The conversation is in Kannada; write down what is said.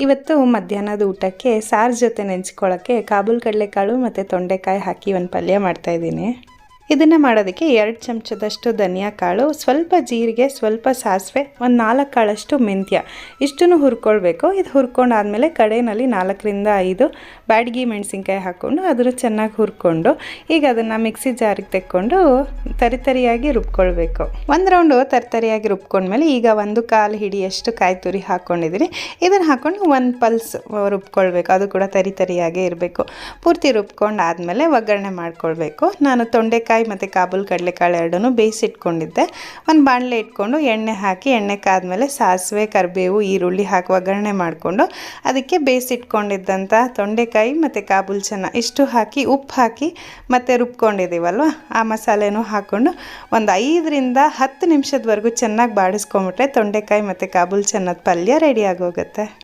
ಇವತ್ತು ಮಧ್ಯಾಹ್ನದ ಊಟಕ್ಕೆ ಸಾರು ಜೊತೆ ನೆಂಚ್ಕೊಳ್ಳೋಕ್ಕೆ ಕಾಬೂಲ್ ಕಡಲೆಕಾಳು ಮತ್ತು ತೊಂಡೆಕಾಯಿ ಹಾಕಿ ಒಂದು ಪಲ್ಯ ಮಾಡ್ತಾಯಿದ್ದೀನಿ. ಇದನ್ನು ಮಾಡೋದಕ್ಕೆ 2 ಚಮಚದಷ್ಟು ಧನಿಯಾ ಕಾಳು, ಸ್ವಲ್ಪ ಜೀರಿಗೆ, ಸ್ವಲ್ಪ ಸಾಸಿವೆ, ಒಂದು 4 ಕಾಳಷ್ಟು ಮೆಂತ್ಯ ಇಷ್ಟನ್ನು ಹುರ್ಕೊಳ್ಬೇಕು. ಇದು ಹುರ್ಕೊಂಡಾದಮೇಲೆ ಕಡೆಯಲ್ಲಿ 4 ರಿಂದ 5 ಬ್ಯಾಡಗಿ ಮೆಣಸಿನ್ಕಾಯಿ ಹಾಕ್ಕೊಂಡು ಅದನ್ನು ಚೆನ್ನಾಗಿ ಹುರ್ಕೊಂಡು ಈಗ ಅದನ್ನು ಮಿಕ್ಸಿ ಜಾರಿಗೆ ತೆಕ್ಕೊಂಡು ತರಿಯಾಗಿ ರುಬ್ಕೊಳ್ಬೇಕು. ಒಂದು ರೌಂಡು ತರಿಯಾಗಿ ರುಬ್ಕೊಂಡ್ಮೇಲೆ ಈಗ 1/4 ಹಿಡಿಯಷ್ಟು ಕಾಯಿ ತುರಿ ಹಾಕ್ಕೊಂಡಿದ್ದೀನಿ. ಇದನ್ನು ಹಾಕ್ಕೊಂಡು ಒಂದು ಪಲ್ಸ್ ರುಬ್ಕೊಳ್ಬೇಕು. ಅದು ಕೂಡ ತರಿಯಾಗೇ ಇರಬೇಕು. ಪೂರ್ತಿ ರುಬ್ಕೊಂಡಾದಮೇಲೆ ಒಗ್ಗರಣೆ ಮಾಡ್ಕೊಳ್ಬೇಕು. ನಾನು ತೊಂಡೆಕಾಯಿ ಮತ್ತು ಕಾಬೂಲ್ ಕಡಲೆಕಾಳು ಎರಡನ್ನೂ ಬೇಯಿಸಿಟ್ಕೊಂಡಿದ್ದೆ. ಒಂದು ಬಾಣಲೆ ಇಟ್ಕೊಂಡು ಎಣ್ಣೆ ಹಾಕಿ, ಎಣ್ಣೆ ಕಾದ್ಮೇಲೆ ಸಾಸಿವೆ, ಕರಿಬೇವು, ಈರುಳ್ಳಿ ಹಾಕಿ ಒಗ್ಗರಣೆ ಮಾಡಿಕೊಂಡು ಅದಕ್ಕೆ ಬೇಯಿಸಿಟ್ಕೊಂಡಿದ್ದಂಥ ತೊಂಡೆಕಾಯಿ ಮತ್ತು ಕಾಬೂಲ್ ಇಷ್ಟು ಹಾಕಿ ಉಪ್ಪು ಹಾಕಿ ಮತ್ತು ರುಬ್ಕೊಂಡಿದ್ದೀವಲ್ವ ಆ ಮಸಾಲೆನೂ ಹಾಕ್ಕೊಂಡು ಒಂದು 5 ರಿಂದ 10 ನಿಮಿಷದವರೆಗೂ ಚೆನ್ನಾಗಿ ಬಾಡಿಸ್ಕೊಂಬಿಟ್ರೆ ತೊಂಡೆಕಾಯಿ ಮತ್ತು ಕಾಬೂಲ್ ಪಲ್ಯ ರೆಡಿ ಆಗೋಗುತ್ತೆ.